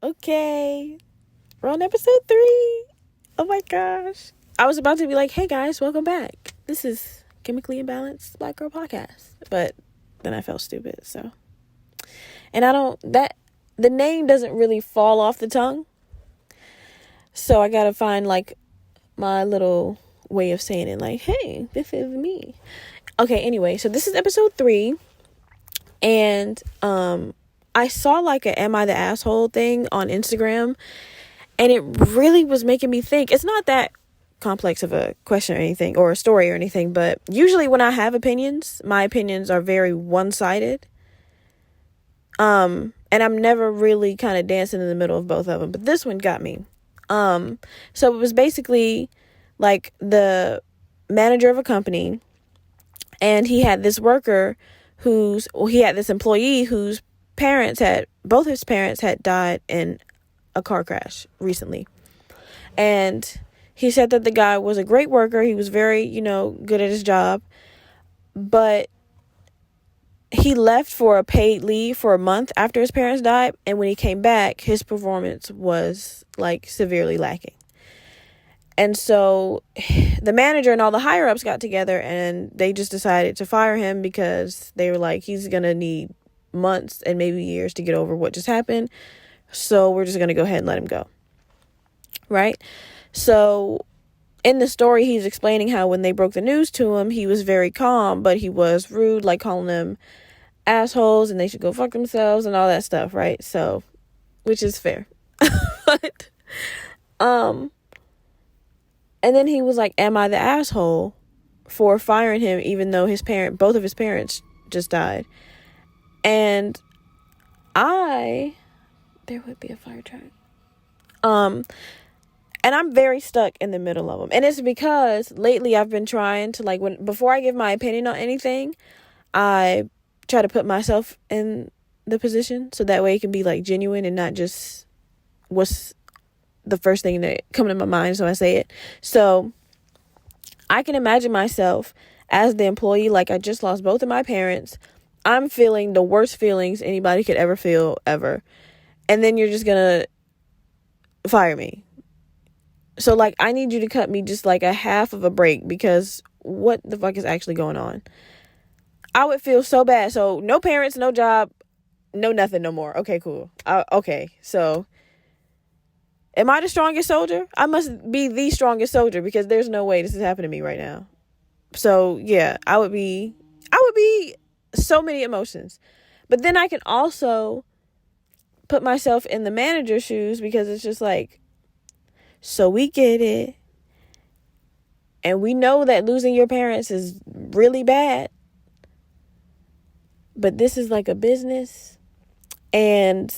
Okay. We're on episode 3. Oh my gosh. I was about to be like, hey guys, welcome back. This is Chemically Imbalanced Black Girl Podcast. But then I felt stupid, so. And the name doesn't really fall off the tongue. So I gotta find like my little way of saying it, like, hey, this is me. Okay, anyway, so this is episode 3. And I saw like a Am I the Asshole thing on Instagram, and it really was making me think. It's not that complex of a question or anything, or a story or anything, but usually when I have opinions, my opinions are very one-sided. And I'm never really kind of dancing in the middle of both of them, but this one got me. So it was basically like the manager of a company, and he had this worker he had this employee whose both his parents had died in a car crash recently. And he said that the guy was a great worker. He was very, good at his job. But he left for a paid leave for a month after his parents died. And when he came back, his performance was like severely lacking. And so the manager and all the higher ups got together and they just decided to fire him because they were like, he's going to need months and maybe years to get over what just happened. So we're just going to go ahead and let him go. Right? So in the story, he's explaining how when they broke the news to him, he was very calm, but he was rude, like calling them assholes and they should go fuck themselves and all that stuff. Right? So, which is fair. But, and then he was like, am I the asshole for firing him even though both of his parents just died? And there would be a fire truck. And I'm very stuck in the middle of them. And it's because lately I've been trying to before I give my opinion on anything, I try to put myself in the position so that way it can be like genuine and not just what's the first thing that comes to my mind, so I say it. So I can imagine myself as the employee, like I just lost both of my parents. I'm feeling the worst feelings anybody could ever feel, ever. And then you're just gonna fire me. So like I need you to cut me just like a half of a break, because what the fuck is actually going on? I would feel so bad. So no parents, no job, no nothing, no more. Okay, cool. Okay, so am I the strongest soldier? I must be the strongest soldier because there's no way this is happening to me right now. So yeah, I would be so many emotions. But then I can also put myself in the manager's shoes, because it's just like, so we get it. And we know that losing your parents is really bad. But this is like a business, and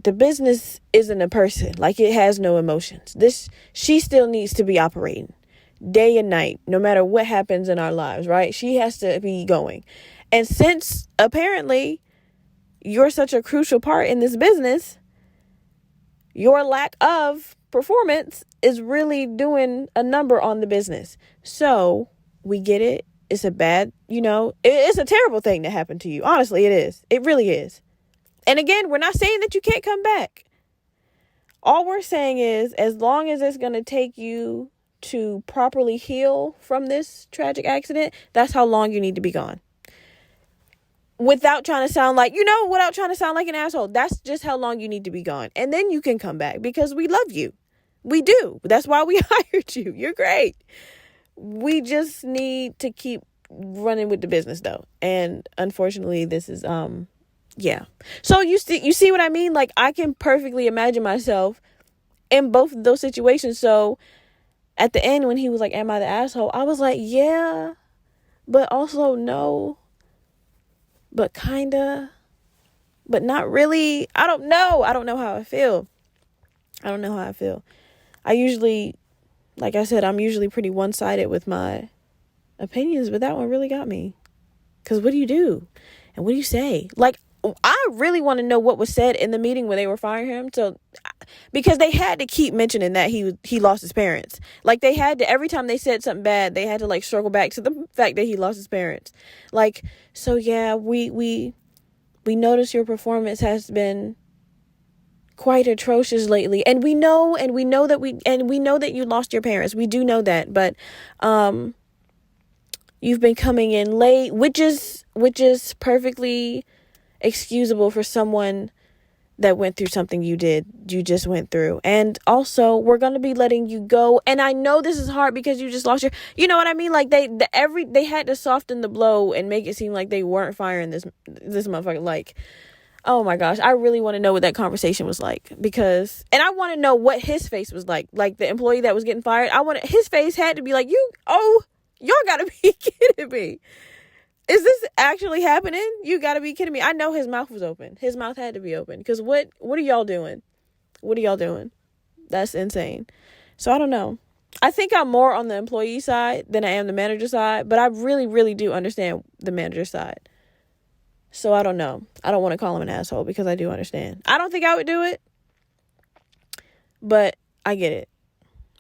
the business isn't a person. Like, it has no emotions. She still needs to be operating day and night, no matter what happens in our lives, right? She has to be going. And since apparently you're such a crucial part in this business, your lack of performance is really doing a number on the business. So we get it. It's a bad, it's a terrible thing that happened to you. Honestly, it is. It really is. And again, we're not saying that you can't come back. All we're saying is, as long as it's going to take you to properly heal from this tragic accident, that's how long you need to be gone. Without trying to sound like, without trying to sound like an asshole. That's just how long you need to be gone. And then you can come back, because we love you. We do. That's why we hired you. You're great. We just need to keep running with the business, though. And unfortunately, this is, yeah. So you see what I mean? Like, I can perfectly imagine myself in both of those situations. So at the end, when he was like, am I the asshole? I was like, yeah, but also no, but kinda, but not really. I don't know how I feel. I usually, like I said, I'm usually pretty one-sided with my opinions, but that one really got me. Because what do you do? And what do you say? Like, I really want to know what was said in the meeting when they were firing him. So, because they had to keep mentioning that he lost his parents. Like, they had to, every time they said something bad, they had to like circle back to the fact that he lost his parents. Like, so yeah, we noticed your performance has been quite atrocious lately. And we know that you lost your parents. We do know that, but you've been coming in late, which is perfectly excusable for someone that went through something you just went through. And also, we're going to be letting you go. And I know this is hard because you just lost you know what I mean? Like they had to soften the blow and make it seem like they weren't firing this motherfucker. Like, oh my gosh, I really want to know what that conversation was like, and I want to know what his face was like the employee that was getting fired. His face had to be like, y'all gotta be kidding me. Is this actually happening? You gotta be kidding me. I know his mouth was open. His mouth had to be open. Because what are y'all doing? What are y'all doing? That's insane. So I don't know. I think I'm more on the employee side than I am the manager side. But I really, really do understand the manager side. So I don't know. I don't want to call him an asshole because I do understand. I don't think I would do it. But I get it.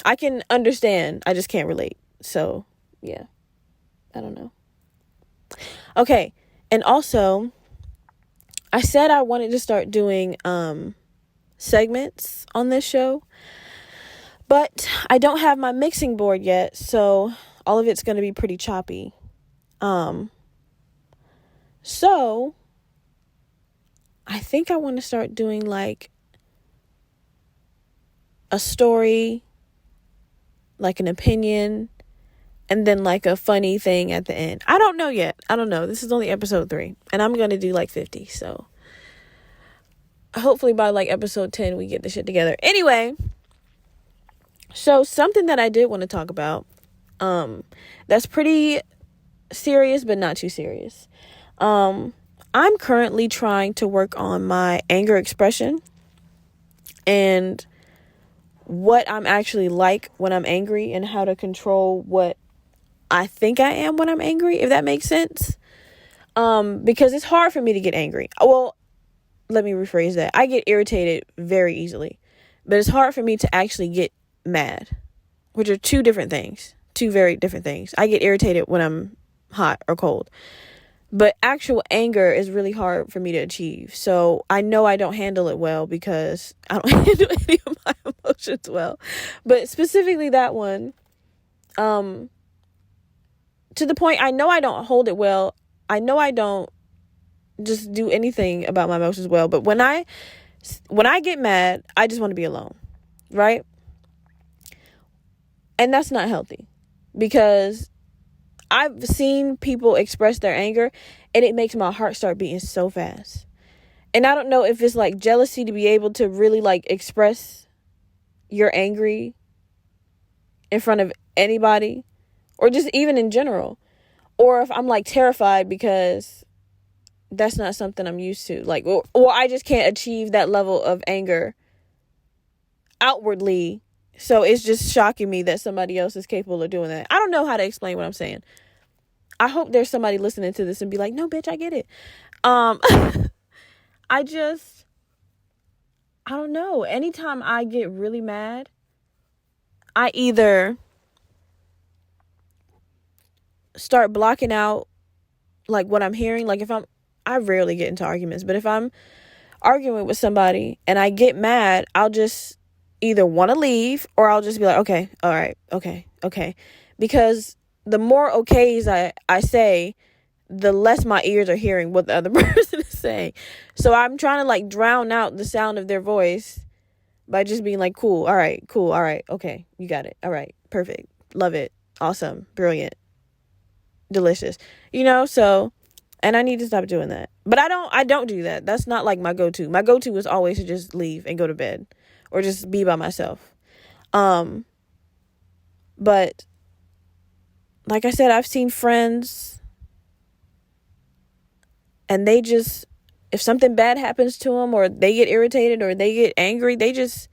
I can understand. I just can't relate. So, yeah. I don't know. Okay, and also, I said I wanted to start doing segments on this show, but I don't have my mixing board yet, so all of it's going to be pretty choppy. So, I think I want to start doing like a story, like an opinion, and then like a funny thing at the end. I don't know yet. I don't know. This is only episode 3. And I'm going to do like 50. So hopefully by like episode 10, we get the shit together. Anyway. So something that I did want to talk about. That's pretty serious, but not too serious. I'm currently trying to work on my anger expression. And what I'm actually like when I'm angry. And how to control what I think I am when I'm angry, if that makes sense. Because it's hard for me to get angry. Well, let me rephrase that. I get irritated very easily, but it's hard for me to actually get mad, which are two different things, two very different things. I get irritated when I'm hot or cold, but actual anger is really hard for me to achieve. So I know I don't handle it well because I don't handle any of my emotions well, but specifically that one, to the point, I know I don't hold it well. I know I don't just do anything about my emotions well. But when I get mad, I just want to be alone, right? And that's not healthy because I've seen people express their anger and it makes my heart start beating so fast. And I don't know if it's like jealousy to be able to really like express you're angry in front of anybody. Or just even in general. Or if I'm like terrified because that's not something I'm used to. Like, or I just can't achieve that level of anger outwardly. So it's just shocking me that somebody else is capable of doing that. I don't know how to explain what I'm saying. I hope there's somebody listening to this and be like, no, bitch, I get it. I don't know. Anytime I get really mad, I either start blocking out like what I'm hearing. Like I rarely get into arguments, but if I'm arguing with somebody and I get mad, I'll just either want to leave or I'll just be like, okay, all right, okay. Because the more okays I say, the less my ears are hearing what the other person is saying. So I'm trying to like drown out the sound of their voice by just being like, cool, all right, okay, you got it, all right, perfect, love it, awesome, brilliant, delicious, so, and I need to stop doing that. But I don't do that. That's not like my go-to. My go-to is always to just leave and go to bed or just be by myself. But like I said, I've seen friends and they just, if something bad happens to them or they get irritated or they get angry, they just,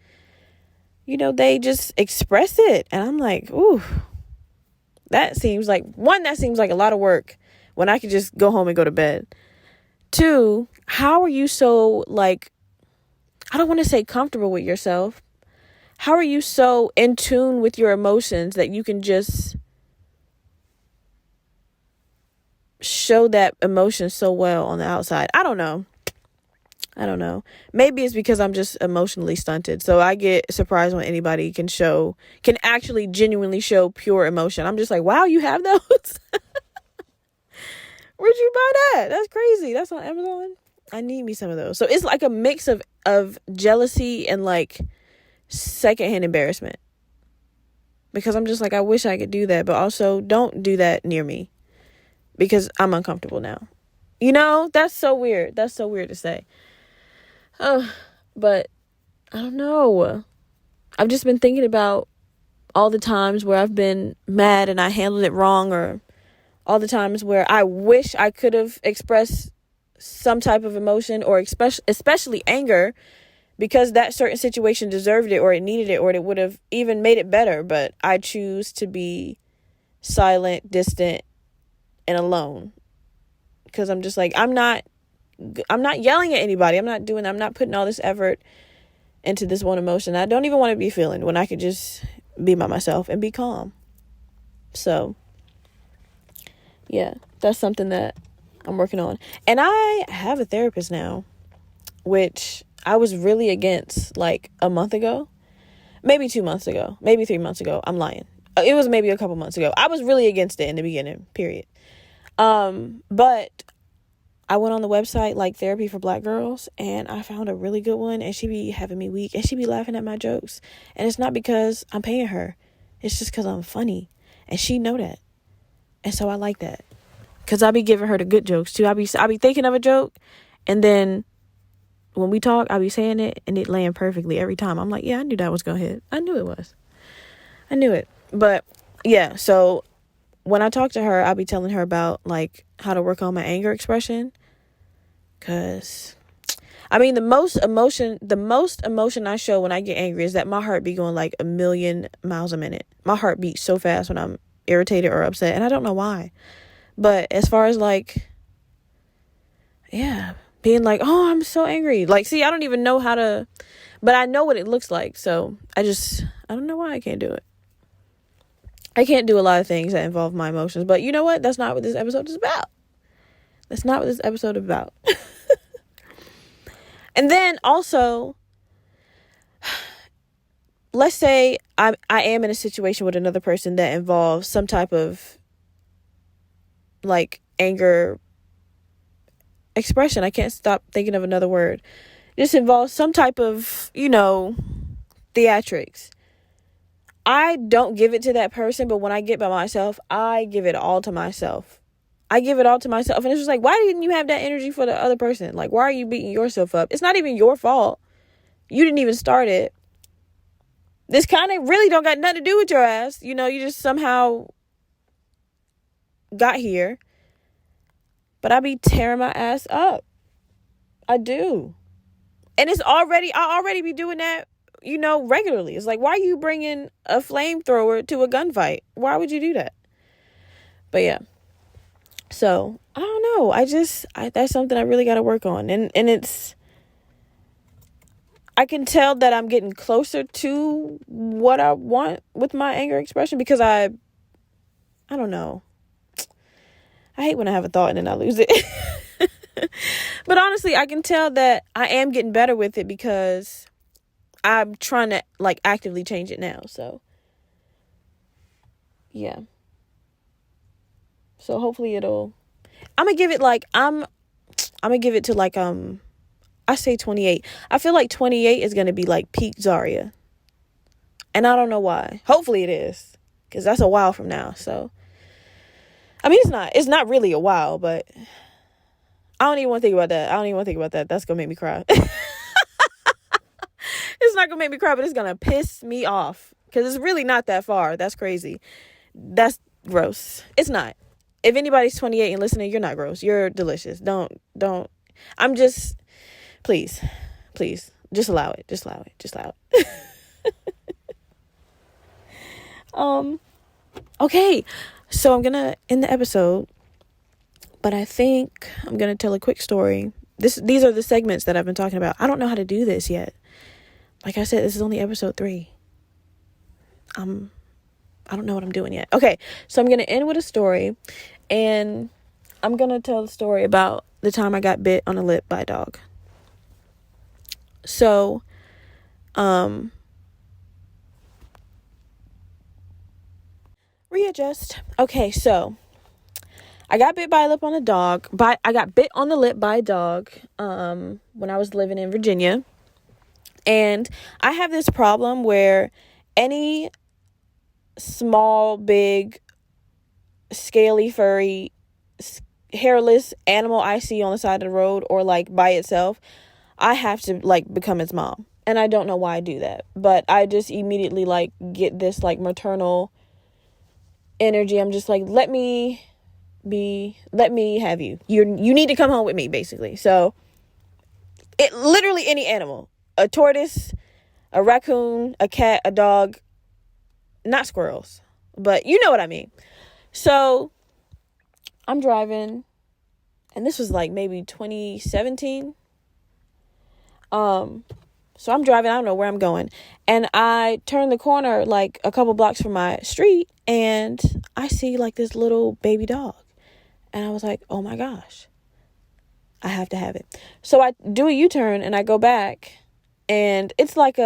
they just express it. And I'm like, ooh, that seems like a lot of work when I could just go home and go to bed. 2, how are you so like, I don't want to say comfortable with yourself. How are you so in tune with your emotions that you can just show that emotion so well on the outside? I don't know. I don't know. Maybe it's because I'm just emotionally stunted. So I get surprised when anybody can actually genuinely show pure emotion. I'm just like, wow, you have those? Where'd you buy that? That's crazy. That's on Amazon. I need me some of those. So it's like a mix of jealousy and like secondhand embarrassment. Because I'm just like, I wish I could do that. But also, don't do that near me. Because I'm uncomfortable now. You know, that's so weird. That's so weird to say. Oh, but I don't know. I've just been thinking about all the times where I've been mad and I handled it wrong, or all the times where I wish I could have expressed some type of emotion, or especially anger, because that certain situation deserved it, or it needed it, or it would have even made it better. But I choose to be silent, distant, and alone. Because I'm just like, I'm not yelling at anybody. I'm not putting all this effort into this one emotion I don't even want to be feeling, when I could just be by myself and be calm. So, yeah, that's something that I'm working on. And I have a therapist now, which I was really against like a month ago, maybe 2 months ago, maybe 3 months ago. I'm lying. It was maybe a couple months ago. I was really against it in the beginning, period. But I went on the website, like Therapy for Black Girls, and I found a really good one, and she be having me weak, and she be laughing at my jokes. And it's not because I'm paying her. It's just because I'm funny, and she know that. And so I like that, because I be giving her the good jokes too. I be thinking of a joke, and then when we talk, I be saying it, and it land perfectly every time. I'm like, yeah, I knew that was going to hit. I knew it was. I knew it. But yeah, so when I talk to her, I'll be telling her about like how to work on my anger expression. Cause I mean, the most emotion I show when I get angry is that my heart be going like 1,000,000 miles a minute. My heart beats so fast when I'm irritated or upset, and I don't know why. But as far as like, yeah, being like, oh, I'm so angry. Like, see, I don't even know how to, but I know what it looks like. So I don't know why I can't do it. I can't do a lot of things that involve my emotions, but you know what? That's not what this episode is about. That's not what this episode is about. And then also, let's say I am in a situation with another person that involves some type of like anger expression. I can't stop thinking of another word. This involves some type of, theatrics. I don't give it to that person, but when I get by myself, I give it all to myself. And it's just like, why didn't you have that energy for the other person? Like, why are you beating yourself up? It's not even your fault. You didn't even start it. This kind of really don't got nothing to do with your ass. You just somehow got here. But I be tearing my ass up. I do. And I already be doing that, regularly. It's like, why are you bringing a flamethrower to a gunfight? Why would you do that? But yeah. So, I don't know. That's something I really got to work on. And I can tell that I'm getting closer to what I want with my anger expression, because I don't know. I hate when I have a thought and then I lose it. But honestly, I can tell that I am getting better with it, because I'm trying to like actively change it now. So, yeah. So hopefully I'm gonna give it to like, I say 28. I feel like 28 is going to be like peak Zaria. And I don't know why. Hopefully it is, because that's a while from now. So, I mean, it's not really a while, but I don't even want to think about that. That's going to make me cry. It's not going to make me cry, but it's going to piss me off, because it's really not that far. That's crazy. That's gross. It's not. If anybody's 28 and listening, you're not gross. You're delicious. Don't. I'm just, please, just allow it. Okay. So I'm going to end the episode, but I think I'm going to tell a quick story. These are the segments that I've been talking about. I don't know how to do this yet. Like I said, this is only episode 3. I don't know what I'm doing yet. Okay, so I'm going to end with a story, and I'm going to tell the story about the time I got bit on the lip by a dog. So, readjust. Okay, so I got bit by a lip on a dog. I got bit on the lip by a dog when I was living in Virginia. And I have this problem where any small, big, scaly, furry, hairless animal I see on the side of the road or like by itself, I have to like become its mom. And I don't know why I do that, but I just immediately like get this like maternal energy. I'm just like, let me have you. You need to come home with me, basically. So it literally any animal, a tortoise, a raccoon, a cat, a dog, not squirrels, but you know what I mean. So I'm driving, and this was like maybe 2017. So I'm driving, I don't know where I'm going, and I turn the corner like a couple blocks from my street, and I see like this little baby dog, and I was like, oh my gosh, I have to have it. So I do a U-turn and I go back, and it was like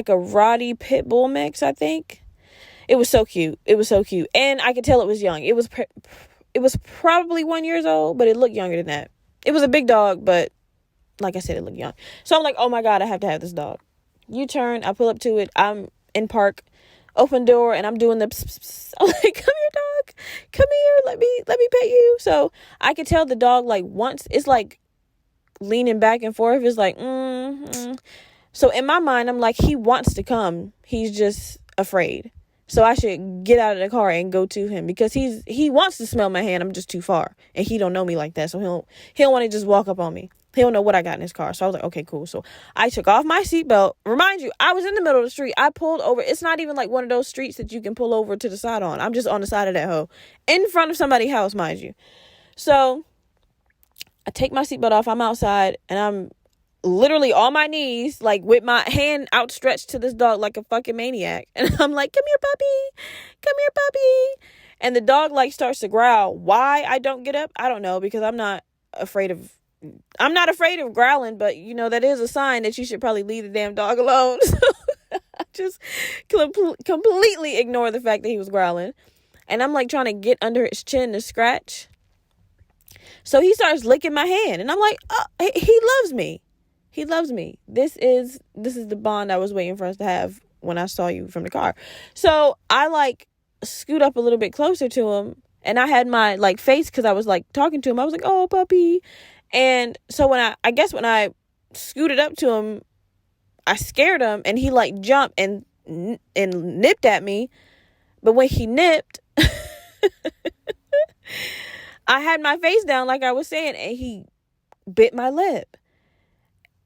a Roddy pit bull mix, I think. It was so cute. And I could tell it was young. It was probably 1 year old, but it looked younger than that. It was a big dog, but like I said, it looked young. So I'm like, oh my God, I have to have this dog. U-turn, I pull up to it. I'm in park, open door, and I'm doing the pss, pss, pss. I'm like, come here, dog. Come here. Let me pet you. So I could tell the dog like once it's like leaning back and forth. It's like, So in my mind, I'm like, he wants to come. He's just afraid. So I should get out of the car and go to him because he wants to smell my hand. I'm just too far, and he don't know me like that. So he'll want to just walk up on me. He don't know what I got in his car. So I was like, okay, cool. So I took off my seatbelt. Remind you, I was in the middle of the street. I pulled over. It's not even like one of those streets that you can pull over to the side on. I'm just on the side of that hoe in front of somebody's house, mind you. So I take my seatbelt off. I'm outside, and I'm literally on my knees, like with my hand outstretched to this dog like a fucking maniac. And I'm like, come here, puppy. Come here, puppy. And the dog like starts to growl. Why I don't get up, I don't know, because I'm not afraid of growling, but you know, that is a sign that you should probably leave the damn dog alone. So I just completely ignore the fact that he was growling. And I'm like trying to get under his chin to scratch. So he starts licking my hand, and I'm like, oh, he loves me. He loves me. This is the bond I was waiting for us to have when I saw you from the car. So I like scoot up a little bit closer to him, and I had my like face because I was like talking to him. I was like, oh, puppy. And so when I scooted up to him, I scared him, and he like jumped and nipped at me. But when he nipped, I had my face down like I was saying, and he bit my lip.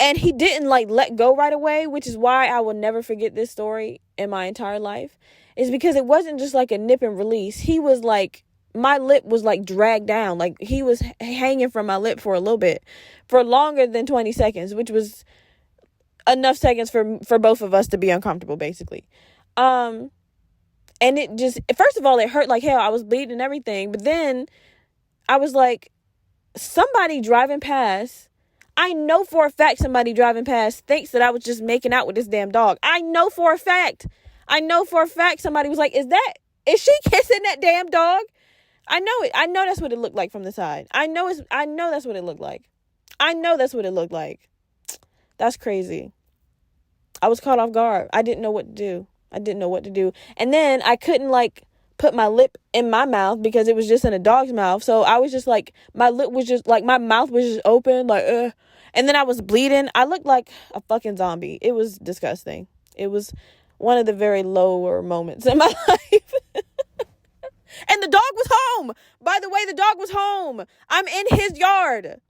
And he didn't like let go right away, which is why I will never forget this story in my entire life. Is because it wasn't just like a nip and release. He was like, my lip was like dragged down. Like he was hanging from my lip for a little bit, for longer than 20 seconds, which was enough seconds for both of us to be uncomfortable, basically. And it just, first of all, it hurt like hell. I was bleeding and everything. But then I was like, somebody driving past, I know for a fact somebody driving past thinks that I was just making out with this damn dog. I know for a fact somebody was like, is she kissing that damn dog? I know it. I know that's what it looked like from the side. I know that's what it looked like. That's crazy. I was caught off guard. I didn't know what to do. And then I couldn't like put my lip in my mouth because it was just in a dog's mouth. So I was just like, my lip was just like, my mouth was just open, like, and then I was bleeding. I looked like a fucking zombie. It was disgusting. It was one of the very lower moments in my life. And the dog was home. By the way, the dog was home. I'm in his yard.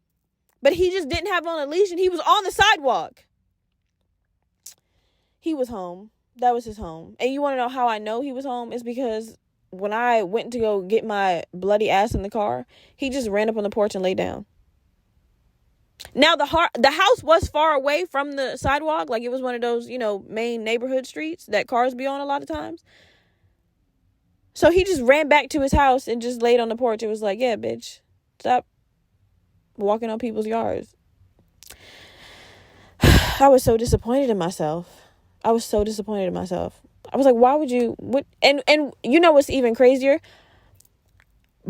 But he just didn't have on a leash, and he was on the sidewalk. He was home. That was his home. And you want to know how I know he was home? It's because when I went to go get my bloody ass in the car, he just ran up on the porch and lay down. Now, the house was far away from the sidewalk. Like, it was one of those, main neighborhood streets that cars be on a lot of times. So he just ran back to his house and just laid on the porch. It was like, yeah, bitch, stop walking on people's yards. I was so disappointed in myself. I was like, why would you, what? And you know what's even crazier?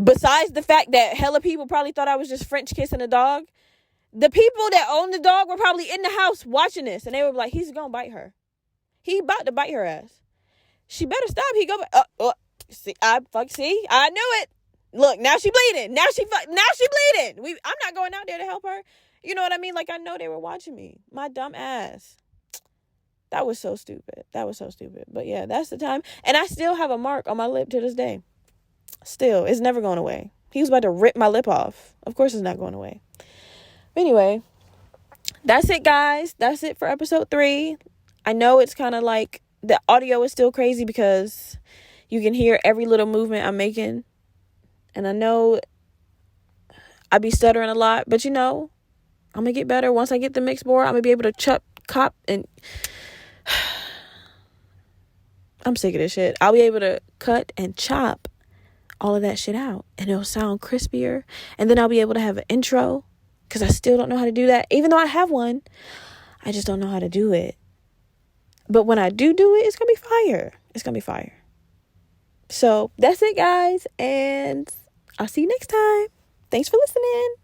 Besides the fact that hella people probably thought I was just French kissing a dog, the people that own the dog were probably in the house watching this, and they were like, he's gonna bite her. He about to bite her ass. She better stop. He go, see, I knew it. Look, now she bleeding. Now she bleeding. I'm not going out there to help her. You know what I mean? Like, I know they were watching me. My dumb ass. That was so stupid. But yeah, that's the time. And I still have a mark on my lip to this day. Still, it's never going away. He was about to rip my lip off. Of course it's not going away. But anyway, that's it, guys. That's it for episode 3. I know it's kind of like the audio is still crazy because you can hear every little movement I'm making. And I know I be stuttering a lot, but you know, I'm going to get better. Once I get the mix board, I'm going to be able to cop and I'm sick of this shit. I'll be able to cut and chop all of that shit out and it'll sound crispier. And then I'll be able to have an intro because I still don't know how to do that. Even though I have one, I just don't know how to do it. But when I do it, it's going to be fire. So that's it, guys. And I'll see you next time. Thanks for listening.